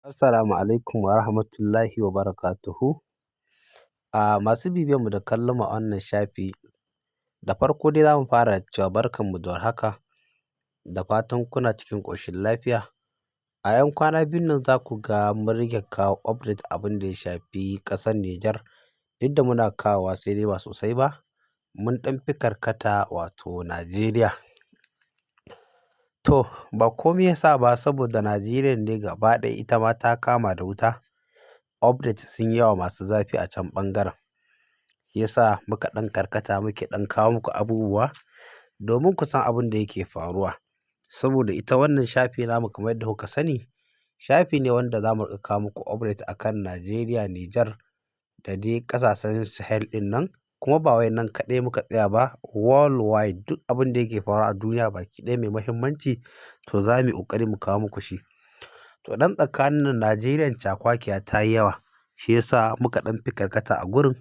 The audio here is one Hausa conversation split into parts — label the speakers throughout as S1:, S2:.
S1: Assalamu alaikum wa rahmatullahi wa barakatuhu. Masu bibiyanmu da kallon mu a wannan shafi, da farko dai za mu fara da cewa barkanmu da warhaka, da fatan kuna cikin ƙoshin lafiya. A 'yan kwana biyun nan za ku ga mun rage kawo update abin da ya shafi ƙasar Nijar, duk da muna kawowa sai dai ba sosai ba. Mun ɗan fi karkata wato Najeriya. To, ba komai ya sa ba saboda Najeriyan ne gaba ɗaya ita ma ta kama da wuta. Update sun yi yawa masu zafi a can ɓangaren. Shi ya sa muka ɗan karkata muke ɗan kawo muku abubuwa domin ku san abin da yake faruwa. Saboda ita wannan shafi namu kamar yadda kuka sani, shafi ne wanda za mu riƙa kawo muku update akan Najeriya, Nijar da dai ƙasashen Sahel ɗin nan. Kuma ba wai nan kaɗai muka tsaya ba, worldwide duk abin da yake faruwa a duniya baki ɗaya mai muhimmanci to za mu yi ƙoƙari mu kawo muku shi. To ɗan tsakanin Najeriyan cakwakiya ta yi yawa, shi ya sa muka ɗan fi karkata a gurin.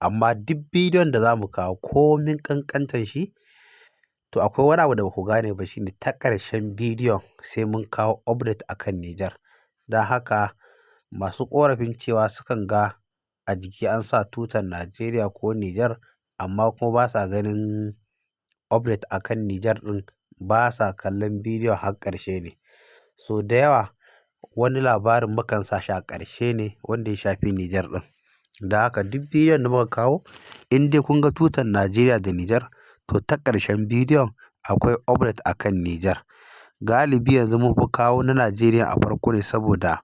S1: Amma duk bidiyon da za mu kawo komin ƙanƙantar shi, to akwai wani abu da ba ku gane ba shine ta ƙarshen bidiyon sai mun kawo update akan Nijar. Don haka masu ƙorafin cewa sukan ga a jiki an sa tutar Najeriya ko Nijar amma kuma ba sa ganin update akan Nijar ɗin, ba sa kallon bidiyon har ƙarshe ne. So da yawa wani labarin mukan sa shi a ƙarshe ne wanda ya shafi Nijar ɗin. Da haka duk bidiyon da muka kawo in dai kun ga tutar Najeriya da Nijar, to ta ƙarshen bidiyon akwai update akan Nijar. Galibi yanzu mun fi kawo na Najeriya a farko ne saboda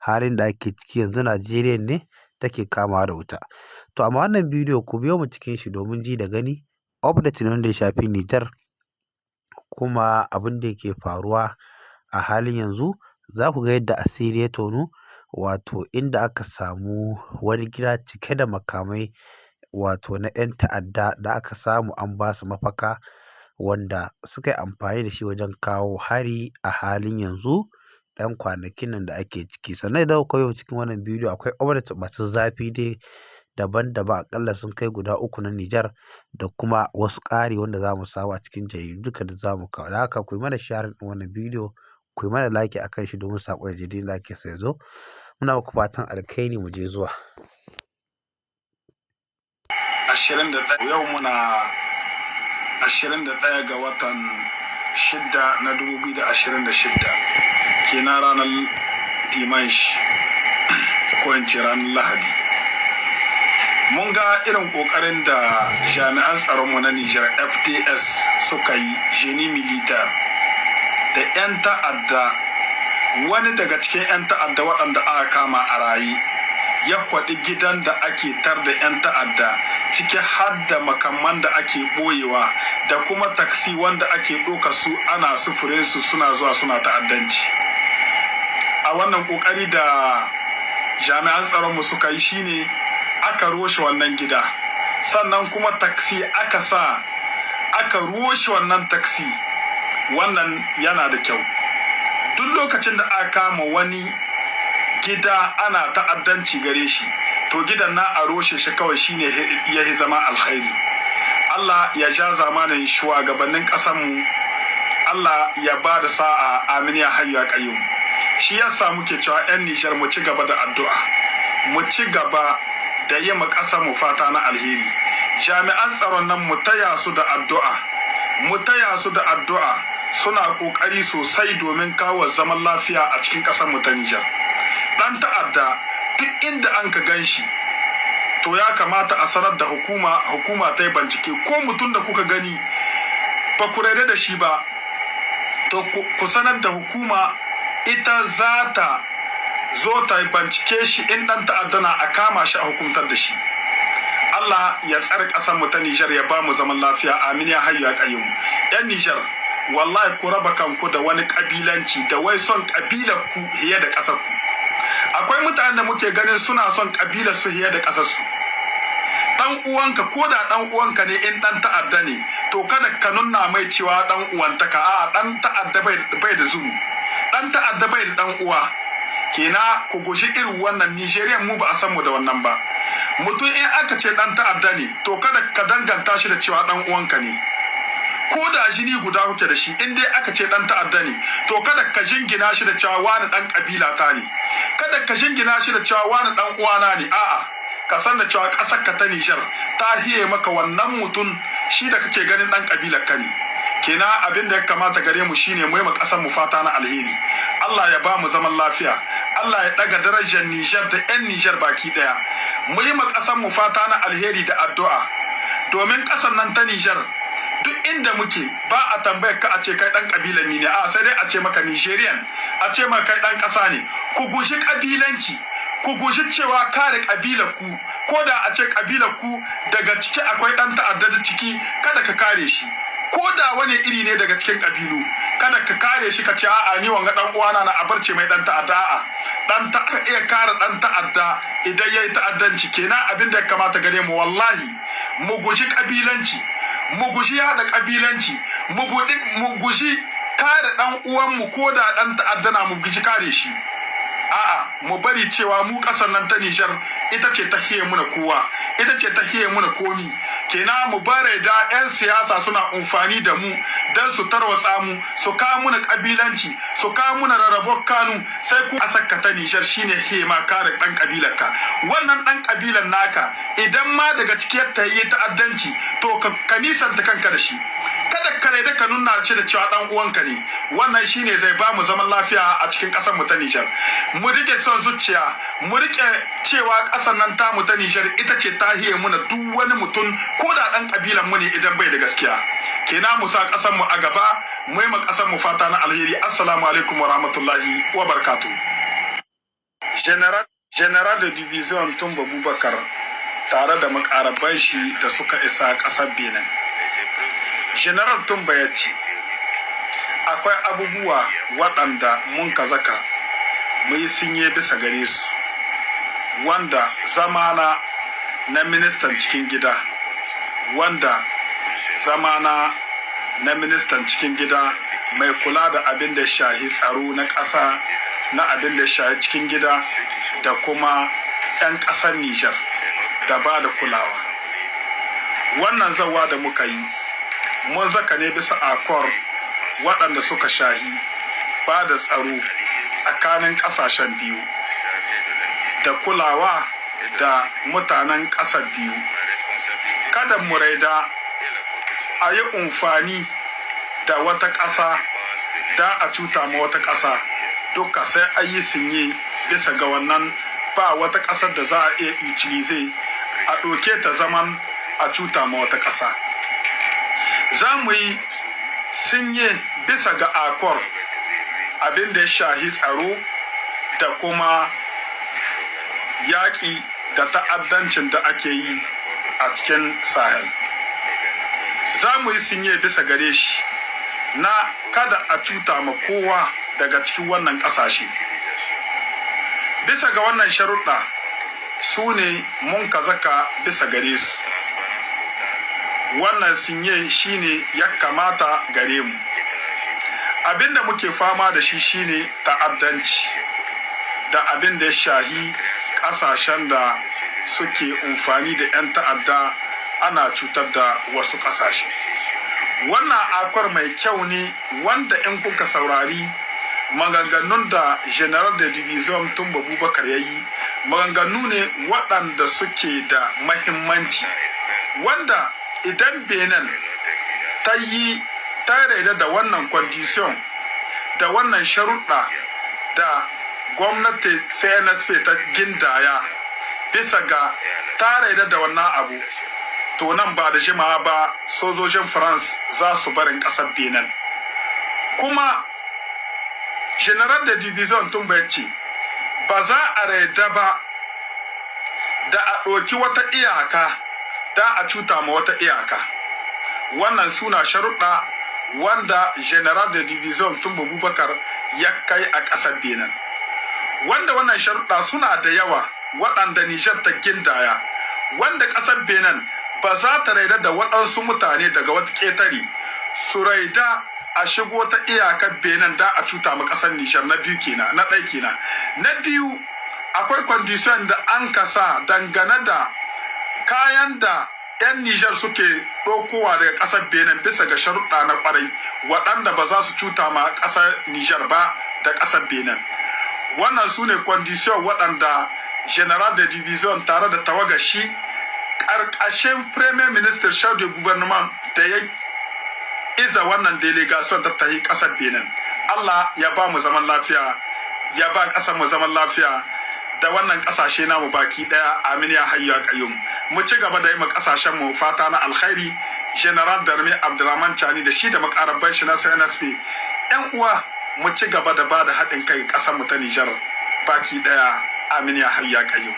S1: halin da ake ciki yanzu Najeriya ne take kamawa da wuta. To amma wannan bidiyo ku biyo mu cikin shi domin ji da gani update ne wanda ya shafi Nijar, kuma abin da yake faruwa a halin yanzu za ku ga yadda asiri ya tonu, wato inda aka samu wani gida cike da makamai wato na 'yan ta'adda da aka samu an ba su mafaka, wanda suka yi amfani da shi wajen kawo hari a halin yanzu ɗan kwanakin nan da ake ciki. Sannan idan kuka biyo mu cikin wannan bidiyo akwai update masu zafi dai daban-daban aƙalla sun kai guda 3 na Nijar da kuma wasu ƙari wanda za mu samu a cikin jaridu duka da za mu kawo. Da haka ku yi mana sharing ɗin wannan bidiyo, ku yi mana like a kan shi domin saƙon ya je duk inda ake so ya zo. Muna muku fatan alkhairi, mu je zuwa.
S2: 21 yau muna 21 ga watan 6 na 2026 kenan ranar Dimanche ko in ce ranar Lahadi. Mun ga irin ƙoƙarin da jami'an tsaronmu na Nijar FDS suka yi, Génie Militaire, da 'yan ta'adda. Wani daga cikin 'yan ta'adda waɗanda aka kama a raye ya kwaɗi gidan da ake tar da 'yan ta'adda, ciki har da makamman da ake ɓoyewa da kuma taksi wanda ake ɗauka su ana sufurin su suna zuwa suna ta'addanci. A wannan ƙoƙari da jami'an tsaronmu suka yi shine aka roshe wannan gida, sannan kuma taksi aka sa aka roshe wannan taksi. Wannan yana da kyau. Duk lokacin da aka kama wani gida ana ta'addanci gare shi, to gidan na a roshe shi kawai shine ya zama alkhairi. Allah ya ja zamanin shugabannin ƙasarmu, Allah ya ba da sa'a, amin ya hayyu ya qayyum. Shi yasa muke cewa 'yan Nijar mu ci gaba da addu'a, mu ci gaba da yi ma ƙasarmu fata na alheri. Jami'an tsaron nan mu taya su da addu'a, mu taya su da addu'a. Suna ƙoƙari sosai domin kawo zaman lafiya a cikin ƙasarmu ta Nijar. Ɗan ta'adda duk inda an ka gan shi, to ya kamata a sanar da hukuma ta yi bincike. Ko mutum da kuka gani ba ku yarda da shi ba, to ku sanar da hukuma, ita za ta zo ta bincike shi. In ɗan ta'adda na a kama shi a hukuntar da shi. Allah ya tsare ƙasarmu ta Nijar, ya ba mu zaman lafiya, amin ya hayyu ya qayyum. 'Yan Nijar, wallahi ku raba kanku da wani kabilanci da wai son kabilar ku hiye da ƙasar ku. Akwai mutanen da muke ganin suna son kabilar su hiye da ƙasar su. Dan uwanka, ko da dan uwanka ne, in dan ta'adda ne, to kada ka nuna mai cewa dan uwantaka. A dan ta'adda bai da zumu, dan ta'adda bai da dan uwa. Kena ku guji irin wannan. Nijeriya mu ba a san mu da wannan ba. Mutum in aka ce dan ta'adda ne, to kada ka danganta shi da cewa dan uwanka ne. ko da jini guda kuke da shi in dai aka ce dan ta'adda ne to kada ka jingina shi da cewa wani dan kabila ta ne, kada ka jingina shi da cewa wani dan uwana ne, a'a ka san da cewa kasar ka ta Nijar ta hiye maka wannan mutum shi da kake ganin dan kabilar ka ne. Kenan abin da ya kamata gare mu shine mu yi ma kasar mu fata na alheri. Allah ya ba mu zaman lafiya, Allah ya daga darajar Nijar da 'yan Nijar baki daya. Mu yi ma kasar mu fata na alheri da addu'a, domin kasar nan ta Nijar duk inda muke ba a tambayar ka a ce kai dan kabilar ne, a sai dai a ce maka Nigerian, a ce maka kai dan kasa ne. Ku guji kabilanci, ku guji cewa kare kabilar ku, ko da a ce kabilar ku daga ciki akwai dan ta'adda ciki, kada ka kare shi. Ko da wani iri ne daga cikin kabilu, kada ka kare shi ka ce a'a ni wanga dan uwana na abarce mai dan ta'adda, a'a dan ta iya kare dan ta'adda idan yayi ta'addanci. Kenan abin da ya kamata gare mu wallahi mu guji kabilanci, mu guji hada kabilanci, mu guji kare dan uwan mu ko da dan ta'adda na mu guji kare shi. A'a mu bari cewa mu kasar nan ta Nijar ita ce ta hiye muna kowa, ita ce ta hiye muna komi. Kenan mu bare da 'yan siyasa suna amfani da mu don su tarwatsa mu, su kawo muna kabilanci, su kawo muna rarrabon kanu, sai ku kasar ka ta Nijar shine hema kare dan kabilar ka. Wannan dan kabilar naka idan ma daga cikin ta yi ta'addanci to ka nisanta kanka da shi, kada ka da ka nuna shi da cewa dan uwanka ne. Wannan shine zai ba mu zaman lafiya a cikin kasar mu ta Nijar. Mu rike son zuciya, mu rike cewa kasar nan ta mu ta Nijar ita ce ta hiye muna duk wani mutum ko da dan kabilan mu ne idan bai da gaskiya. Kenan mu sa kasar mu a gaba, mu yi ma kasar mu fata na alheri. Assalamu alaikum wa rahmatullahi wa barakatuh. General de Division Tumba Bubakar tare da makaraban shi da suka isa kasar Benin. General Tumba ya ce akwai abubuwa waɗanda mun kazaka mu yi sinye bisa gare su, wanda zamana na ministan cikin gida, wanda zamana na ministan cikin gida mai kula da abin da shahi tsaro na ƙasa, na abin da shahi cikin gida da kuma 'yan ƙasar Nijar da ba da kulawa. Wannan zawa da muka yi mun zaka ne bisa akor waɗanda suka shahi ba da tsaro tsakanin ƙasashen biyu da kulawa da mutanen ƙasar biyu. Kada mu raida a yi amfani da wata ƙasa da a cuta ma wata ƙasa, duka sai a yi sinye bisa ga wannan. Ba wata ƙasar da za a iya utilize a ɗauke ta zaman a cuta ma wata ƙasa. Za mu yi sinye bisa ga akor abin da ya shahi tsaro da kuma yaƙi da ta'addancin da ake yi a cikin Sahel. Za mu yi sinye bisa gare shi na kada a cuta ma kowa daga cikin wannan ƙasashe. Bisa ga wannan sharuɗa su ne mun kazaka bisa gare su. Wannan sinye shine ya kamata gare mu. Abinda muke fama da shi shine ta'addanci da abin da ya shahi ƙasashen da suke amfani da 'yan ta'adda ana cutar da wasu ƙasashe. Wannan akwar mai kyau ne wanda in kuka saurari maganganun da General de Division Tumba Bubakar ya yi, maganganu ne waɗanda suke da mahimmanci, wanda idan Benin ta yi ta raida da wannan condition da wannan sharuɗa da gwamnati CNSP ta gindaya bisa ga ta raida da wannan abu, to nan ba da jimawa ba sojojin France za su barin ƙasar Benin. Kuma General de Division Tumba ya ce ba za a raida ba da a ɗauki wata iyaka da a cuta ma wata iyaka. Wannan suna sharuɗa wanda General de Division Tumba Bubakar ya kai a ƙasar Benin, wanda wannan sharuɗa suna da yawa waɗanda Nijar ta gindaya, wanda ƙasar Benin ba za ta raida da waɗansu mutane daga wata ƙetare su raida a shigo ta iyakar Benin da a cuta ma ƙasar Nijar. Na biyu kenan, na ɗaya kenan. Na biyu akwai condition da an kasa dangane da kayan da 'yan Nijar suke ɗaukowa daga ƙasar Benin bisa ga sharuɗa na ƙwarai waɗanda ba za su cuta ma ƙasar Nijar ba da ƙasar Benin. Wannan su ne condition waɗanda General de Division tare da tawagar shi ƙarƙashin Premier Minister chef de gouvernement da ya iza wannan delegation ta tahi ƙasar Benin. Allah ya ba mu zaman lafiya, ya ba ƙasar mu zaman lafiya da wannan ƙasashe namu baki ɗaya. Amin ya hayyu ya qayyum. Mu ci gaba da yi ma ƙasashen mu fata na alkhairi. General Darmi Abdurrahman Chani da shi da makarabban shi na CNSP. Yan uwa mu ci gaba da ba da haɗin kai ƙasar mu ta Nijar baki ɗaya. Amin ya hayyu ya qayyum.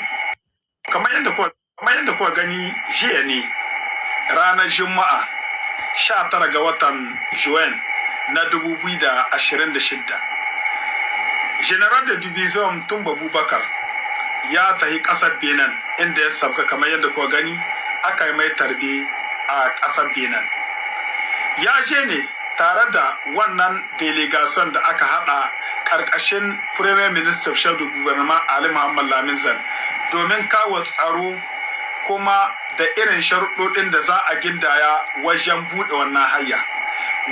S2: Kamar yadda kuka gani jiya ne ranar Juma'a 19 ga watan Juin na 2026. General de Division Tumba Bubakar ya tahi ƙasar Benin inda ya sauka kamar yadda kuka gani aka yi mai tarbe a ƙasar Benin. Ya je ne tare da wannan delegation da aka haɗa ƙarƙashin Premier Minister Chef de Gouvernement Ali Muhammad Lamin Zan domin kawo tsaro kuma da irin sharuɗoɗin da za a gindaya wajen buɗe wannan hayya.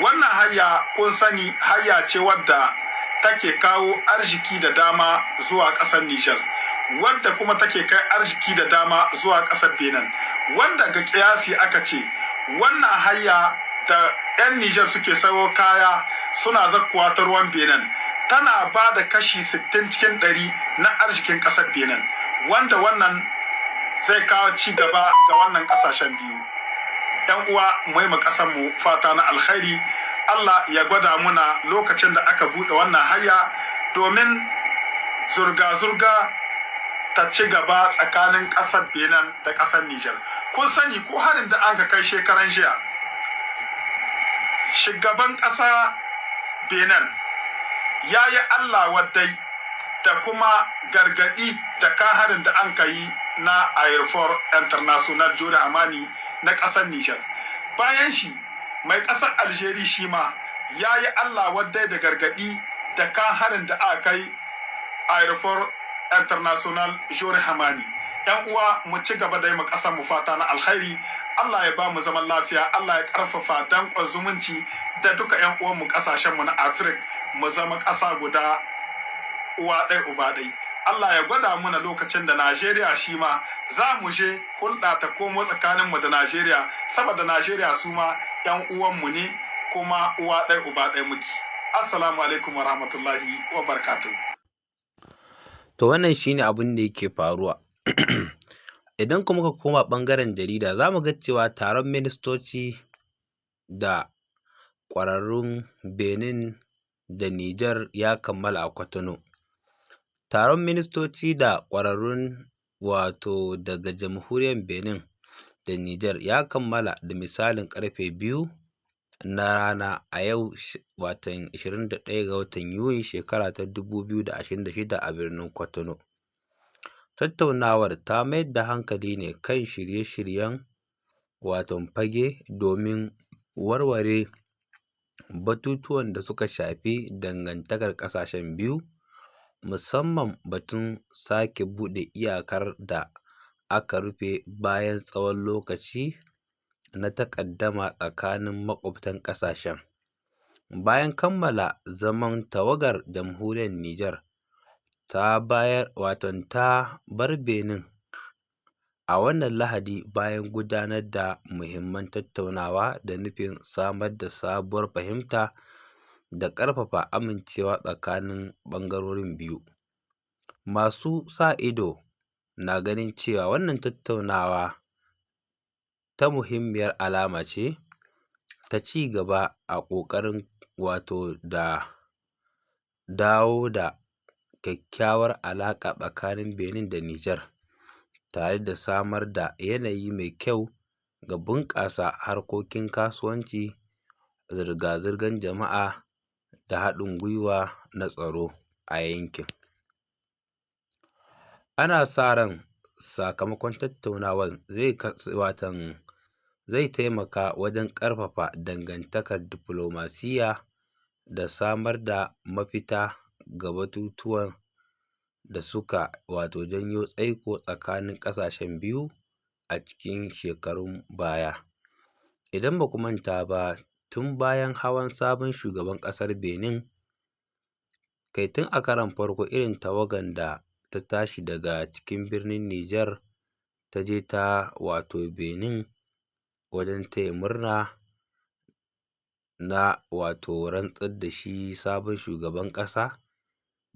S2: Wannan hayya kun sani hayya ce wadda take kawo arziki da dama zuwa ƙasar Nijar, wadda kuma take kai arziki da dama zuwa ƙasar Benin, wanda ga kiyasi aka ce wannan hayya da 'yan Nijar suke sayo kaya suna zakkuwa ta ruwan Benin tana ba da kashi 60 cikin 100 na arzikin ƙasar Benin, wanda wannan zai kawo ci gaba ga wannan ƙasashen biyu. 'Yan uwa mu yi ma ƙasar mu fata na alkhairi. Allah ya gwada muna lokacin da aka buɗe wannan hayya domin zurga-zurga ta ci gaba tsakanin ƙasar Benin da ƙasar Nijar. Kun sani ko harin da an ka kai shekaran jiya, shugaban ƙasa Benin ya yi Allah waddai da kuma gargaɗi da harin da an ka yi na Airport International Jure Hamani na ƙasar Nijar. Bayan shi mai ƙasar Algeria shi ma ya yi Allah waddai da gargaɗi da harin da aka kai Airport International Jure Hamani. 'Yan uwa mu ci gaba da yi ma ƙasar mu fata na alkhairi. Allah ya ba mu zaman lafiya, Allah ya ƙarfafa danƙon zumunci da duka 'yan uwan mu ƙasashen mu na Afirka mu zama ƙasa guda uwa ɗaya uba ɗai. Allah ya gwada muna lokacin da Najeriya shi ma za mu je hulɗa ta komo tsakanin mu da Najeriya, saboda Najeriya su ma 'yan uwan mu ne kuma uwa ɗaya uba ɗaya muke. Assalamu alaikum wa rahmatullahi wa barakatuh.
S1: To wannan shine abin da yake faruwa. Idan kuma ka koma ɓangaren jarida za mu ga cewa taron ministoci da ƙwararrun Benin da Nijar ya kammala a Kwatano. Taron ministoci da ƙwararrun wato daga jamhuriyar Benin da Nijar ya kammala da misalin ƙarfe 2 na rana a yau watan 21 ga watan Yuni shekara ta 2026 a birnin Kwatano. Tattaunawar ta mayar da hankali ne kan shirye-shiryen waton fage domin warware batutuwan da suka shafi dangantakar ƙasashen biyu, musamman batun sake buɗe iyakar da aka rufe bayan tsawon lokaci na takaddama tsakanin maƙwabtan ƙasashen. Bayan kammala zaman, tawagar jamhuriyar Nijar ta bar Benin a wannan Lahadi bayan gudanar da muhimman tattaunawa da nufin samar da sabuwar fahimta da ƙarfafa amincewa tsakanin ɓangarorin biyu. Masu sa ido na ganin cewa wannan tattaunawa ta muhimmiyar alama ce ta ci gaba a ƙoƙarin da dawo da kyakkyawar alaƙa tsakanin Benin da Nijar, tare da samar da yanayi mai kyau ga bunƙasa harkokin kasuwanci, zirga-zirgar jama'a da haɗin gwiwa na tsaro a yankin. Ana sa ran sakamakon tattaunawar zai taimaka wajen ƙarfafa dangantakar diflomasiyya da samar da mafita ga batutuwan da suka janyo tsaiko tsakanin ƙasashen biyu a cikin shekarun baya. idan ba ku manta ba tun bayan hawan sabon shugaban ƙasar Benin, kai tun a karon farko irin tawagan da ta tashi daga cikin birnin Nijar ta je ta wato Benin wajen taya murna na wato rantsar da shi sabon shugaban ƙasa,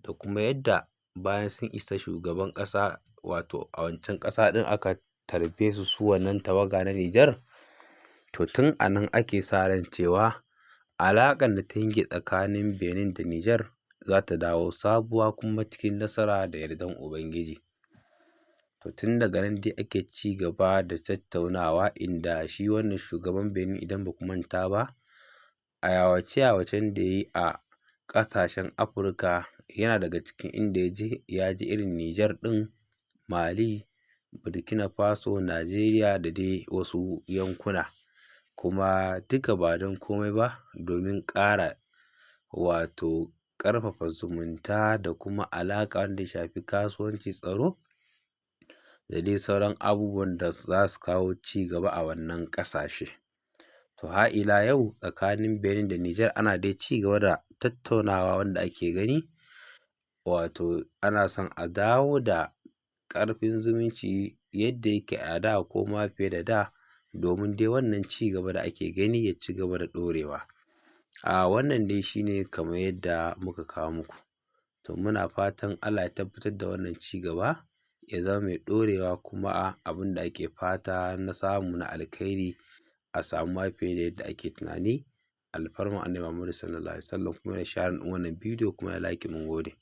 S1: da kuma yadda bayan sun isa shugaban ƙasa wato a wancan ƙasa ɗin aka tarbe su wannan tawaga na Nijar. To tun a nan ake sa ran cewa alaƙar da ta yanke tsakanin Benin da Nijar za ta dawo sabuwa kuma cikin nasara da yardan Ubangiji. To tun daga nan dai ake ci gaba da tattaunawa, inda shi wannan shugaban Benin idan ba ku manta ba, a yawace-yawacen da ya yi a ƙasashen Afirka yana daga cikin inda ya je irin Nijar ɗin, Mali, Burkina Faso, Najeriya da dai wasu yankuna, kuma duka ba don komai ba domin ƙara wato ƙarfafa zumunta da kuma alaƙa wanda ya shafi kasuwanci, tsaro da dai sauran abubuwan da za su kawo ci gaba a wannan ƙasashe. To har ila yau tsakanin Benin da Nijar ana dai ci gaba da tattaunawa wanda ake gani wato ana son a dawo da ƙarfin zumunci yadda yake a da ko ma fiye da da, domin dai wannan ci gaba da ake gani ya ci gaba da ɗorewa. Wannan dai shi ne kamar yadda muka kawo muku. To muna fatan Allah ya tabbatar da wannan ci gaba ya zama mai ɗorewa, kuma abin da ake fata na samu na alkhairi a samu ma fiye da yadda ake tunani. Alfarman Annabi Muhammadu Sallallahu Alaihi Wasallam. Kuma da sharing ɗin wannan bidiyo kuma da like, mun gode.